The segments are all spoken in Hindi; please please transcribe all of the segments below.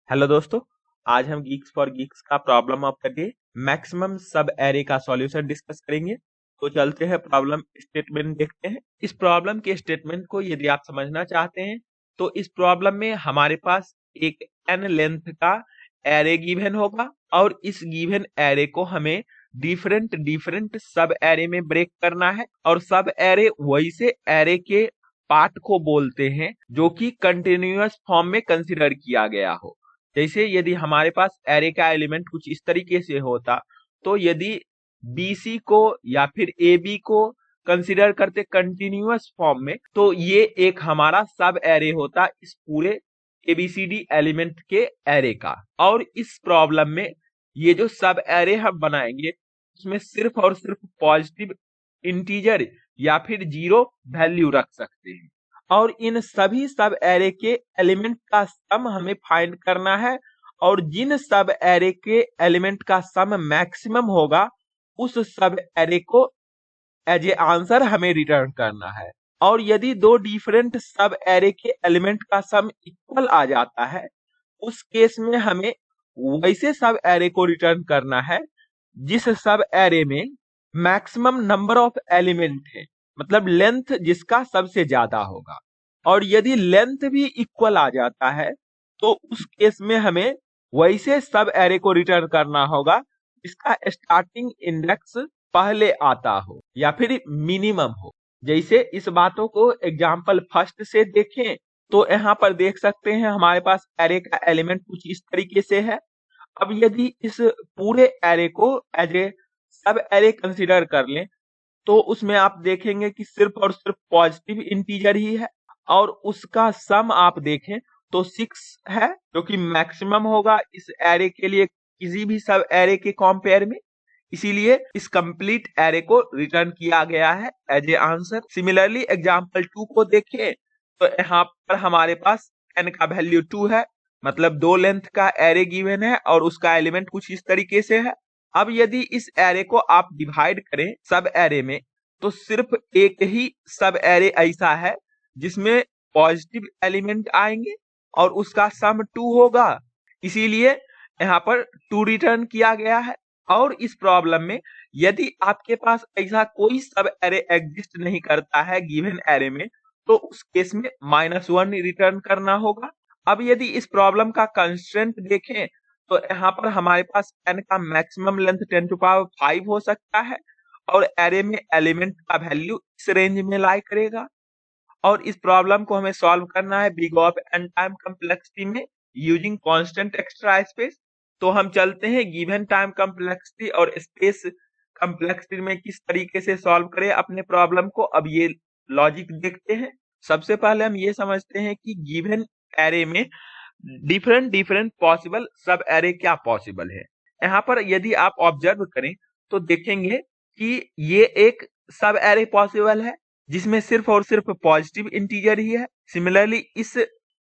हेलो दोस्तों, आज हम गीक्स फॉर गीक्स का problem of the day maximum सब एरे का सॉल्यूशन डिस्कस करेंगे। तो चलते हैं प्रॉब्लम स्टेटमेंट देखते हैं। इस प्रॉब्लम के स्टेटमेंट को यदि आप समझना चाहते हैं तो इस प्रॉब्लम में हमारे पास एक n लेंथ का एरे गिवन होगा और इस गिवन एरे को हमें डिफरेंट डिफरेंट सब एरे में ब्रेक करना है और सब एरे वैसे एरे के पार्ट को बोलते हैं जो कि कंटिन्यूअस फॉर्म में कंसिडर किया गया हो। जैसे यदि हमारे पास एरे का एलिमेंट कुछ इस तरीके से होता, तो यदि BC को या फिर AB को कंसिडर करते कंटिन्यूअस फॉर्म में, तो ये एक हमारा सब एरे होता इस पूरे ABCD एलिमेंट के एरे का। और इस प्रॉब्लम में ये जो सब एरे हम बनाएंगे उसमें सिर्फ और सिर्फ पॉजिटिव इंटीजर या फिर जीरो वैल्यू रख सकते हैं और इन सभी सब एरे के एलिमेंट का सम हमें फाइंड करना है और जिन सब एरे के एलिमेंट का सम मैक्सिमम होगा उस सब एरे को एज ए आंसर हमें रिटर्न करना है। और यदि दो डिफरेंट सब एरे के एलिमेंट का सम इक्वल आ जाता है उस केस में हमें वैसे सब एरे को रिटर्न करना है जिस सब एरे में मैक्सिमम नंबर ऑफ एलिमेंट है, मतलब लेंथ जिसका सबसे ज्यादा होगा। और यदि लेंथ भी इक्वल आ जाता है तो उस केस में हमें वैसे सब एरे को रिटर्न करना होगा जिसका स्टार्टिंग इंडेक्स पहले आता हो या फिर मिनिमम हो। जैसे इस बातों को एग्जाम्पल फर्स्ट से देखें तो यहाँ पर देख सकते हैं हमारे पास एरे का एलिमेंट कुछ इस तरीके से है। अब यदि इस पूरे एरे को एज ए सब एरे कंसिडर कर लें तो उसमें आप देखेंगे कि सिर्फ और सिर्फ पॉजिटिव इंटीजर ही है और उसका सम आप देखें तो 6 है जो कि मैक्सिमम होगा इस एरे के लिए किसी भी सब एरे के कंपेयर में। इसीलिए इस कंप्लीट एरे को रिटर्न किया गया है as a answer. Similarly example 2 को देखें तो यहाँ पर हमारे पास n का वैल्यू 2 है, मतलब 2 लेंथ का एरे गिवन है और उसका एलिमेंट कुछ इस तरीके से है। अब यदि इस एरे को आप डिवाइड करें सब एरे में तो सिर्फ एक ही सब एरे ऐसा है जिसमें पॉजिटिव एलिमेंट आएंगे और उसका सम 2 होगा, इसीलिए यहाँ पर 2 रिटर्न किया गया है। और इस प्रॉब्लम में यदि आपके पास ऐसा कोई सब एरे एग्जिस्ट नहीं करता है गिवन एरे में तो उस केस में -1 रिटर्न करना होगा। अब यदि इस प्रॉब्लम का कंस्ट्रेंट देखें तो यहाँ पर हमारे पास n का मैक्सिमम लेंथ 10⁵ हो सकता है और एरे में एलिमेंट का वैल्यू इस रेंज में लाई करेगा। और इस प्रॉब्लम को हमें सॉल्व करना है big of n time complexity में यूजिंग कांस्टेंट एक्स्ट्रा स्पेस। तो हम चलते हैं गिवन टाइम कम्प्लेक्सिटी और स्पेस कम्प्लेक्सिटी में किस तरीके से सॉल्व करें अपने प्रॉब्लम को। अब ये लॉजिक देखते हैं। सबसे पहले हम ये समझते हैं कि गिवन एरे में डिफरेंट डिफरेंट पॉसिबल सब एरे क्या पॉसिबल है। यहाँ पर यदि आप ऑब्जर्व करें तो देखेंगे कि ये एक सब एरे पॉसिबल है जिसमें सिर्फ और सिर्फ पॉजिटिव इंटीजर ही है। सिमिलरली इस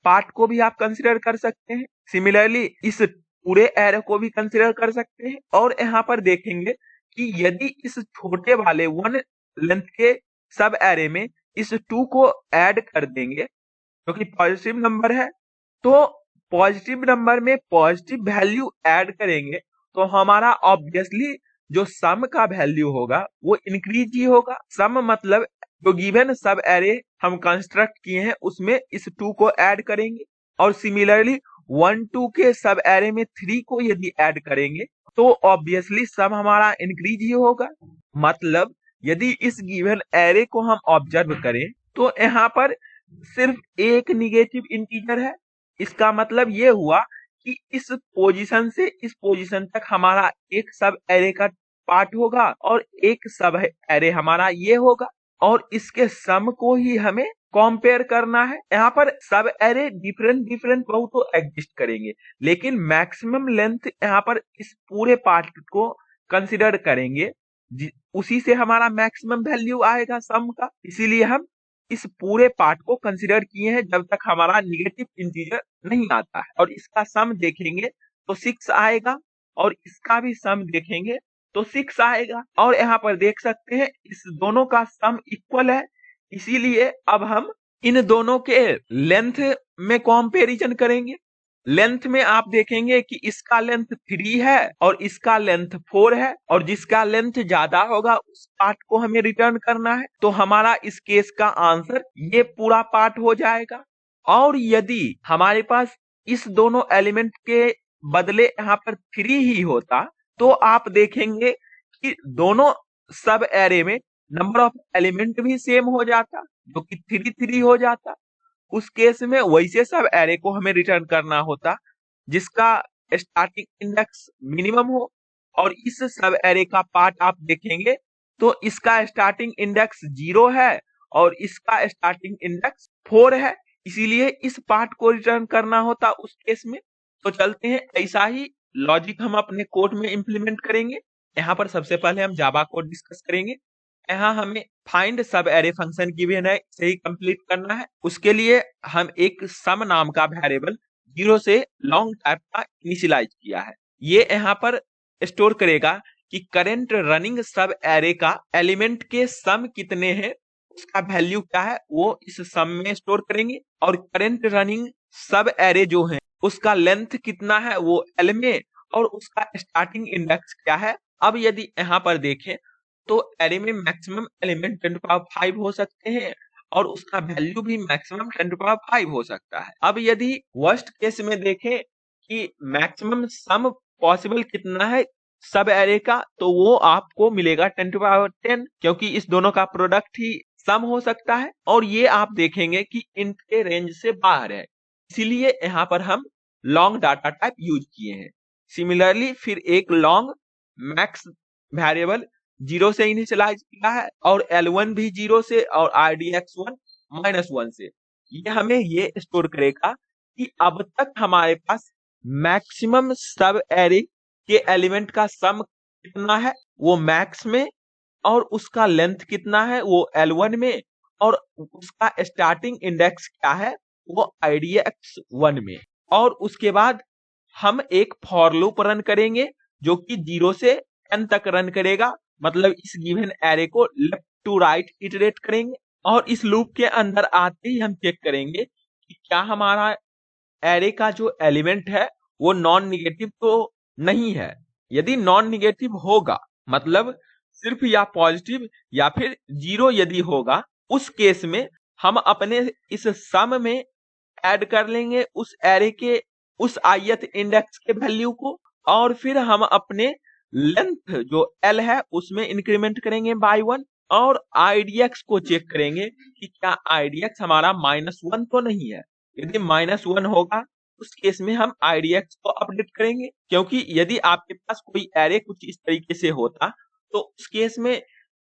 पार्ट को भी आप कंसिडर कर सकते हैं, सिमिलरली इस पूरे एरे को भी कंसिडर कर सकते हैं। और यहाँ पर देखेंगे कि यदि इस छोटे वाले 1 लेंथ के सब एरे में इस 2 को ऐड कर देंगे जो कि पॉजिटिव नंबर है, तो पॉजिटिव नंबर में पॉजिटिव वैल्यू ऐड करेंगे तो हमारा ऑब्वियसली जो सम का वैल्यू होगा वो इंक्रीज ही होगा। सम मतलब जो गिवन सब एरे हम कंस्ट्रक्ट किए हैं उसमें इस 2 को ऐड करेंगे और सिमिलरली 1 2 के सब एरे में 3 को यदि ऐड करेंगे तो ऑब्वियसली सम हमारा इंक्रीज ही होगा। मतलब यदि इस गिवन एरे को हम ऑब्जर्व करें तो यहाँ पर सिर्फ एक निगेटिव इंटीजर है। इसका मतलब ये हुआ कि इस पोजीशन से इस पोजीशन तक हमारा एक सब एरे का पार्ट होगा और एक सब एरे हमारा ये होगा और इसके सम को ही हमें कंपेयर करना है। यहाँ पर सब एरे डिफरेंट डिफरेंट बहुत एग्जिस्ट करेंगे लेकिन मैक्सिमम लेंथ यहाँ पर इस पूरे पार्ट को कंसिडर करेंगे, उसी से हमारा मैक्सिमम वैल्यू आएगा सम का। इसीलिए हम इस पूरे पार्ट को कंसिडर किए हैं जब तक हमारा निगेटिव इंटीजर नहीं आता है। और इसका सम देखेंगे तो 6 आएगा और इसका भी सम देखेंगे तो 6 आएगा। और यहाँ पर देख सकते हैं इस दोनों का सम इक्वल है, इसीलिए अब हम इन दोनों के लेंथ में कंपैरिजन करेंगे। लेंथ में आप देखेंगे कि इसका लेंथ 3 है और इसका लेंथ 4 है, और जिसका लेंथ ज्यादा होगा उस पार्ट को हमें रिटर्न करना है। तो हमारा इस केस का आंसर ये पूरा पार्ट हो जाएगा। और यदि हमारे पास इस दोनों एलिमेंट के बदले यहाँ पर 3 ही होता, तो आप देखेंगे कि दोनों सब एरे में नंबर ऑफ एलिमेंट भी सेम हो जाता, जो कि 3 हो जाता। उस केस में वैसे सब एरे को हमें रिटर्न करना होता जिसका स्टार्टिंग इंडेक्स मिनिमम हो, और इस सब एरे का पार्ट आप देखेंगे तो इसका स्टार्टिंग इंडेक्स 0 है और इसका स्टार्टिंग इंडेक्स 4 है, इसीलिए इस पार्ट को रिटर्न करना होता उस केस में। तो चलते हैं, ऐसा ही लॉजिक हम अपने कोड में इंप्लीमेंट करेंगे। यहाँ पर सबसे पहले हम जावा कोड डिस्कस करेंगे। यहाँ हमें फाइंड सब एरे फंक्शन गिवन है, इसे ही कंप्लीट करना है। उसके लिए हम एक सम नाम का वेरिएबल 0 से लॉन्ग टाइप का इनिशियलाइज किया है। ये यहाँ पर स्टोर करेगा कि करेंट रनिंग सब एरे का एलिमेंट के सम कितने हैं, उसका वैल्यू क्या है, वो इस सम में स्टोर करेंगे। और करेंट रनिंग सब एरे जो है उसका लेंथ कितना है वो एल में, और उसका स्टार्टिंग इंडेक्स क्या है। अब यदि यहाँ पर देखें तो एरे में maximum element 10 to the power 5 हो सकते हैं और उसका वैल्यू भी मैक्सिमम 10 to the power 5 हो सकता है। अब यदि वर्स्ट केस में देखें कि मैक्सिमम सम पॉसिबल कितना है सब एरे का, तो वो आपको मिलेगा 10 to the power 10, क्योंकि इस दोनों का प्रोडक्ट ही सम हो सकता है, और ये आप देखेंगे कि इंट के रेंज से बाहर है, इसीलिए यहाँ पर हम लॉन्ग डाटा टाइप यूज किए हैं। सिमिलरली फिर एक लॉन्ग मैक्स वेरिएबल 0 से इनिशियलाइज किया है, और L1 भी 0 से, और IDX1 -1 से। ये हमें ये स्टोर करेगा कि अब तक हमारे पास मैक्सिमम सब एरे के एलिमेंट का सम कितना है वो मैक्स में, और उसका लेंथ कितना है वो L1 में, और उसका स्टार्टिंग इंडेक्स क्या है वो IDX1 में। और उसके बाद हम एक फॉर लूप रन करेंगे जो कि 0 से n तक रन करेगा, मतलब इस गिवन एरे को लेफ्ट टू राइट इटरेट करेंगे। और इस लूप के अंदर आते ही हम चेक करेंगे कि क्या हमारा एरे का जो एलिमेंट है वो नॉन निगेटिव तो नहीं है। यदि नॉन निगेटिव होगा, मतलब सिर्फ या पॉजिटिव या फिर 0 यदि होगा, उस केस में हम अपने इस सम में ऐड कर लेंगे उस एरे के उस ith इंडेक्स के वैल्यू को, और फिर हम अपने लेंथ जो L है उसमें इंक्रीमेंट करेंगे बाय 1, और IDX को चेक करेंगे कि क्या IDX हमारा -1 तो नहीं है। यदि -1 होगा उस केस में हम IDX को अपडेट करेंगे, क्योंकि यदि आपके पास कोई एरे कुछ इस तरीके से होता तो उस केस में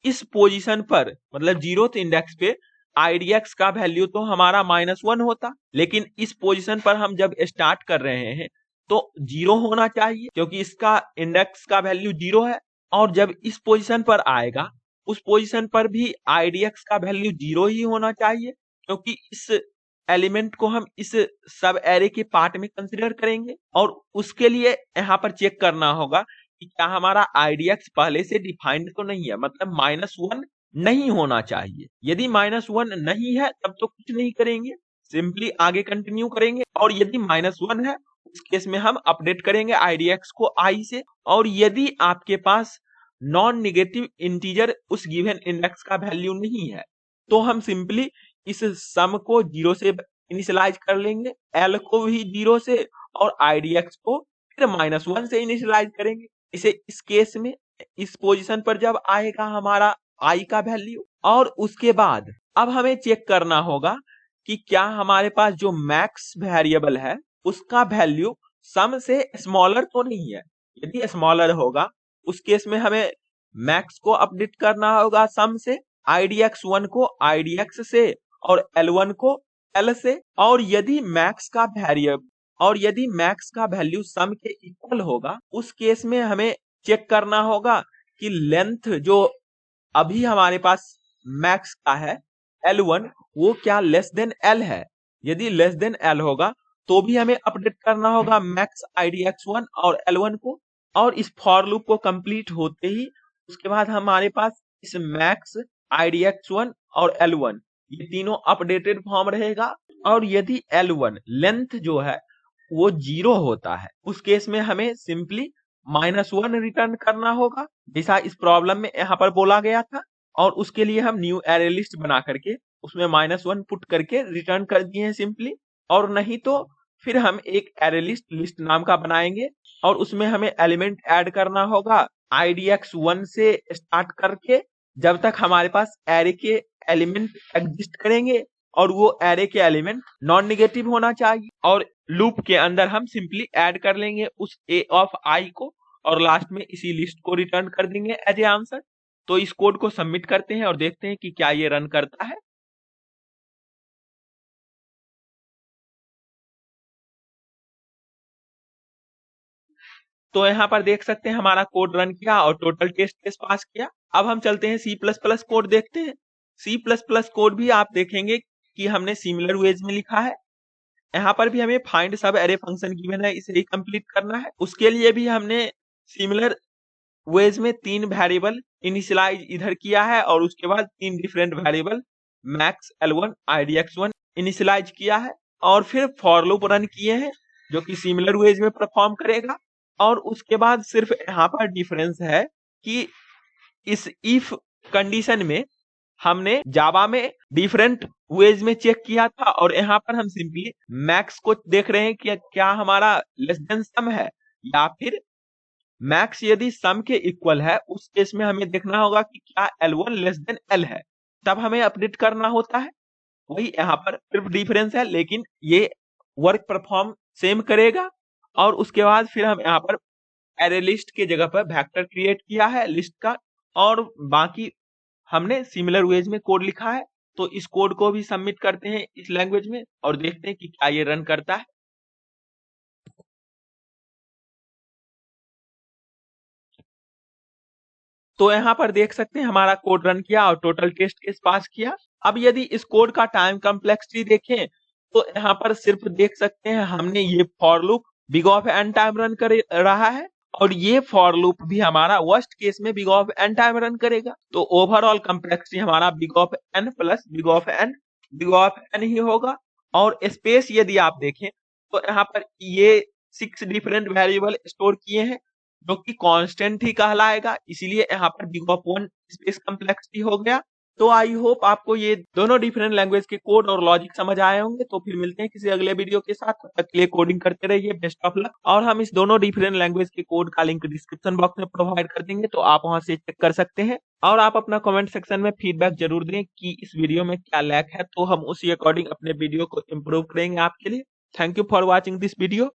इस पोजीशन पर, मतलब 0th इंडेक्स पे IDX का वैल्यू तो हमारा -1 होता, लेकिन इस पोजीशन पर हम जब स्टार्ट कर रहे हैं तो 0 होना चाहिए, क्योंकि इसका इंडेक्स का वैल्यू 0 है। और जब इस पोजीशन पर आएगा उस पोजीशन पर भी IDX का वैल्यू 0 ही होना चाहिए, क्योंकि इस एलिमेंट को हम इस सब एरे के पार्ट में कंसीडर करेंगे। और उसके लिए यहाँ पर चेक करना होगा कि क्या हमारा IDX पहले से डिफाइंड तो नहीं है, मतलब -1 नहीं होना चाहिए। यदि -1 नहीं है तब तो कुछ नहीं करेंगे, सिंपली आगे कंटिन्यू करेंगे। और यदि -1 है उस केस में हम अपडेट करेंगे IDX को I से। और यदि आपके पास नॉन निगेटिव इंटीजर उस गिवन इंडेक्स का वैल्यू नहीं है तो हम सिंपली इस सम को 0 से इनिशियलाइज कर लेंगे, L को भी 0 से, और IDX को फिर -1 से इनिशियलाइज करेंगे। इसे इस केस में इस पोजीशन पर जब आएगा हमारा I का वैल्यू, और उसके बाद अब हमें चेक करना होगा कि क्या हमारे पास जो मैक्स वेरिएबल है उसका वैल्यू सम से स्मॉलर तो नहीं है। यदि स्मॉलर होगा उस केस में हमें मैक्स को अपडेट करना होगा सम से, IDX1 को IDX से, और L1 को L से। और यदि मैक्स का वैल्यू सम के इक्वल होगा उस केस में हमें चेक करना होगा कि लेंथ जो अभी हमारे पास मैक्स का है L1 वो क्या लेस देन L है। यदि लेस देन L होगा तो भी हमें अपडेट करना होगा मैक्स IDX1 और L1 को। और इस फॉर लूप को कंप्लीट होते ही उसके बाद हमारे पास इस मैक्स IDX1 और L1 ये तीनों अपडेटेड फॉर्म रहेगा। और यदि L1 लेंथ जो है वो 0 होता है, उस केस में हमें सिंपली -1 रिटर्न करना होगा, जैसा इस प्रॉब्लम में यहाँ पर बोला गया था। और उसके लिए हम न्यू एरे लिस्ट बना करके उसमें -1 पुट करके रिटर्न कर दिए हैं सिंपली। और नहीं तो फिर हम एक एरे लिस्ट नाम का बनाएंगे और उसमें हमें एलिमेंट ऐड करना होगा IDX 1 से स्टार्ट करके, जब तक हमारे पास एरे के एलिमेंट एग्जिस्ट करेंगे और वो एरे के एलिमेंट नॉन नेगेटिव होना चाहिए। और लूप के अंदर हम सिंपली ऐड कर लेंगे उस a ऑफ I को और लास्ट में इसी लिस्ट को रिटर्न कर देंगे एज ए आंसर। तो इस कोड को सबमिट करते हैं और देखते हैं कि क्या ये रन करता है। तो यहाँ पर देख सकते हैं हमारा कोड रन किया और टोटल टेस्ट केस पास किया। अब हम चलते हैं C++ कोड देखते हैं। C++ कोड भी आप देखेंगे कि हमने सिमिलर वेज में लिखा है। यहाँ पर भी हमें फाइंड सब एरे फंक्शन गिवन है, इसे ही कंप्लीट करना है। उसके लिए भी हमने सिमिलर वेज में 3 वेरिएबल इनिशियलाइज इधर किया है और उसके बाद 3 different variable max L1 IDX1 initialise किया है और फिर फॉर लूप रन किए हैं जो कि सिमिलर वेज में परफॉर्म करेगा। और उसके बाद सिर्फ यहाँ पर डिफरेंस है कि इस इफ कंडीशन में हमने जावा में डिफरेंट वेज में चेक किया था और यहाँ पर हम सिंपली मैक्स को देख रहे हैं कि क्या हमारा लेस देन सम है या फिर मैक्स यदि सम के इक्वल है, उस केस में हमें देखना होगा कि क्या L1 लेस देन L है, तब हमें अपडेट करना होता है। वही यहाँ पर सिर्फ डिफरेंस है, लेकिन ये वर्क परफॉर्म सेम करेगा। और उसके बाद फिर हम यहाँ पर एरे लिस्ट के जगह पर वेक्टर क्रिएट किया है लिस्ट का और बाकी हमने सिमिलर वेज में कोड लिखा है। तो इस कोड को भी सबमिट करते हैं इस लैंग्वेज में और देखते हैं कि क्या ये रन करता है। तो यहाँ पर देख सकते हैं हमारा कोड रन किया और टोटल टेस्ट केस पास किया। अब यदि इस कोड का टाइम कम्प्लेक्सिटी देखें तो यहाँ पर सिर्फ देख सकते हैं हमने ये for loop big of n time run कर रहा है और ये फॉर लूप भी हमारा वर्स्ट केस में big of n time run करेगा। तो ओवरऑल कम्प्लेक्सिटी हमारा big of n plus big of n ही होगा। और स्पेस यदि आप देखें तो यहाँ पर ये 6 डिफरेंट वेरिएबल स्टोर किए हैं जो कि कांस्टेंट ही कहलाएगा, इसीलिए यहाँ पर बिग ऑफ 1 स्पेस कम्प्लेक्सिटी हो गया। तो आई होप आपको ये दोनों डिफरेंट लैंग्वेज के कोड और लॉजिक समझ आए होंगे। तो फिर मिलते हैं किसी अगले वीडियो के साथ, तब तक के लिए कोडिंग करते रहिए, बेस्ट ऑफ लक। और हम इस दोनों डिफरेंट लैंग्वेज के कोड का लिंक डिस्क्रिप्शन बॉक्स में प्रोवाइड कर देंगे, तो आप वहां से चेक कर सकते हैं। और आप अपना कमेंट सेक्शन में फीडबैक जरूर दें कि इस वीडियो में क्या लैक है, तो हम उसी अकॉर्डिंग अपने वीडियो को इम्प्रूव करेंगे आपके लिए। Thank you for watching this video.